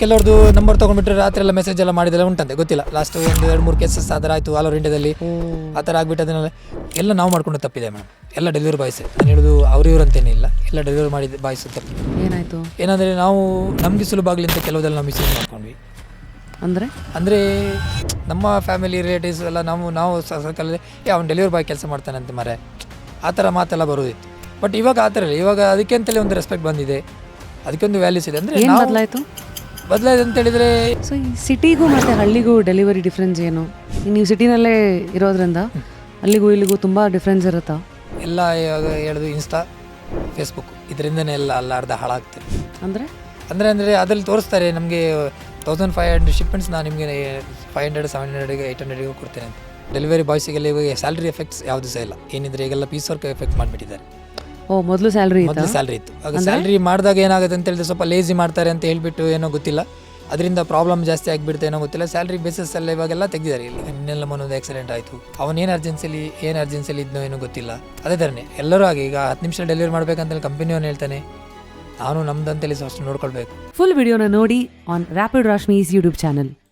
ಕೆಲವ್ರದ್ದು number ತೊಗೊಂಡ್ಬಿಟ್ರೆ ರಾತ್ರಿ ಎಲ್ಲ message ಎಲ್ಲ ಮಾಡಿದೆಲ್ಲ ಉಂಟಂತೆ, ಗೊತ್ತಿಲ್ಲ. ಲಾಸ್ಟ್ ಒಂದು 2-3 ಕೇಸಸ್ ಆ ಥರ ಆಯಿತು ಆಲ್ ಓವರ್ ಇಂಡಿಯಾದಲ್ಲಿ. ಆ ಥರ ಆಗಿಬಿಟ್ಟು ಅದನ್ನೆಲ್ಲ ಎಲ್ಲ ನಾವು ಮಾಡ್ಕೊಂಡು ತಪ್ಪಿದೆ ಮೇಡಮ್. ಎಲ್ಲ ಡೆಲಿವರಿ ಬಾಯ್ಸೇ, ನಾನು ಹೇಳೋದು ಅವ್ರು ಇವ್ರು ಅಂತೇನಿಲ್ಲ, ಎಲ್ಲ ಡೆಲಿವರಿ ಮಾಡಿದ ಬಾಯ್ಸ್ ತಪ್ಪು. ಏನಾಯಿತು ಏನಂದರೆ ನಾವು ನಮಗೆ ಸುಲಭ ಆಗಲಿ ಅಂತ ಕೆಲವುದೆಲ್ಲ ನಾವು ಮಿಸ್ಯೂಸ್ ಮಾಡ್ಕೊಂಡ್ವಿ. ಅಂದರೆ ನಮ್ಮ ಫ್ಯಾಮಿಲಿ ರಿಲೇಟಿವ್ಸ್ ಎಲ್ಲ ನಾವು ಸರ್ಕಲಲ್ಲಿ ಅವ್ನು ಡೆಲಿವರಿ ಬಾಯ್ ಕೆಲಸ ಮಾಡ್ತಾನಂತೆ ಮರೆ, ಆ ಥರ ಮಾತೆಲ್ಲ ಬರೋದಿತ್ತು. ಬಟ್ ಇವಾಗ ಆ ಥರ ಇಲ್ಲ. ಇವಾಗ ಅದಕ್ಕೆ ಅಂತಲೇ ಒಂದು ರೆಸ್ಪೆಕ್ಟ್ ಬಂದಿದೆ, ಅದಕ್ಕೊಂದು ವ್ಯಾಲ್ಯೂಸ್ ಇದೆ. ಅಂದರೆ ಏನು ಬದಲಾಯಿತು ಅಂತ ಹೇಳಿದರೆ ಸೊ ಈ ಸಿಟಿಗೂ ಮತ್ತು ಹಳ್ಳಿಗೂ ಡೆಲಿವರಿ ಡಿಫ್ರೆನ್ಸ್ ಏನು? ನೀವು ಸಿಟಿನಲ್ಲೇ ಇರೋದ್ರಿಂದ ಅಲ್ಲಿಗೂ ಇಲ್ಲಿಗೂ ತುಂಬ ಡಿಫ್ರೆನ್ಸ್ ಇರುತ್ತಾ? ಎಲ್ಲ ಇವಾಗ ಹೇಳೋದು ಇನ್ಸ್ಟಾ, ಫೇಸ್ಬುಕ್, ಇದರಿಂದನೇ ಎಲ್ಲ ಅರ್ಧ ಹಾಳಾಗ್ತದೆ. ಅಂದರೆ ಅದ್ರಲ್ಲಿ ತೋರಿಸ್ತಾರೆ ನಮಗೆ 1500 ಶಿಪ್ಮೆಂಟ್ಸ್ ನಾನು ನಿಮಗೆ 500, 700, 800 ಕೊಡ್ತೇನೆ ಅಂತ. ಡೆಲಿವರಿ ಬಾಯ್ಸಿಗೆಲ್ಲ ಇವಾಗ ಸ್ಯಾಲ್ರಿ ಎಫೆಕ್ಟ್ಸ್ ಯಾವುದು ಸಹ ಇಲ್ಲ. ಏನಿದ್ರೆ ಈಗೆಲ್ಲ ಪೀಸ್ ವರ್ಕ್ ಎಫೆಕ್ಟ್ ಮಾಡಿಬಿಟ್ಟಿದ್ದಾರೆ. ಮೊದಲು ಸ್ಯಾಲ್ರಿ ಇತ್ತು. ಆಗ ಸ್ಯಾಲ್ರಿ ಮಾಡಿದಾಗ ಏನಾಗುತ್ತೆ ಅಂತ ಹೇಳಿದ್ರೆ ಸ್ವಲ್ಪ ಲೇಸಿ ಮಾಡ್ತಾರೆ ಅಂತ ಹೇಳ್ಬಿಟ್ಟು ಏನೋ ಗೊತ್ತಿಲ್ಲ, ಅದರಿಂದ ಪ್ರಾಬ್ಲಮ್ ಜಾಸ್ತಿ ಆಗಿಬಿಡುತ್ತೆ ಏನೋ ಗೊತ್ತಿಲ್ಲ. ಸ್ಯಾಲ್ರಿ ಬೇಸಿಸ್ ಎಲ್ಲ ಇವಾಗೆಲ್ಲ ತೆಗೆದಿದ್ದಾರೆ. ಇಲ್ಲಿ ಇನ್ನೆಲ್ಲ ಮೊನ್ನೊಂದು ಆಕ್ಸಿಡೆಂಟ್ ಆಯಿತು, ಅವನೇನು ಅರ್ಜೆನ್ಸಿಲಿ ಇದ್ನೋ ಏನೋ ಗೊತ್ತಿಲ್ಲ. ಅದೇ ಥರನೇ ಎಲ್ಲರೂ ಹಾಗೆ ಈಗ 10 ನಿಮಿಷ ಡೆಲಿವರಿ ಮಾಡಬೇಕಂತೇಳಿ ಕಂಪನಿಯವನು ಹೇಳ್ತಾನೆ, ನಾನು ನಮ್ದಂತೇಳಿ ಅಷ್ಟು ನೋಡ್ಕೊಳ್ಬೇಕು. ಫುಲ್ ವಿಡಿಯೋನ ನೋಡಿ ಆನ್ ರ್ಯಾಪಿಡ್ ರಾಶ್ಮೀಸ್ ಯೂಟ್ಯೂಬ್ ಚಾನಲ್.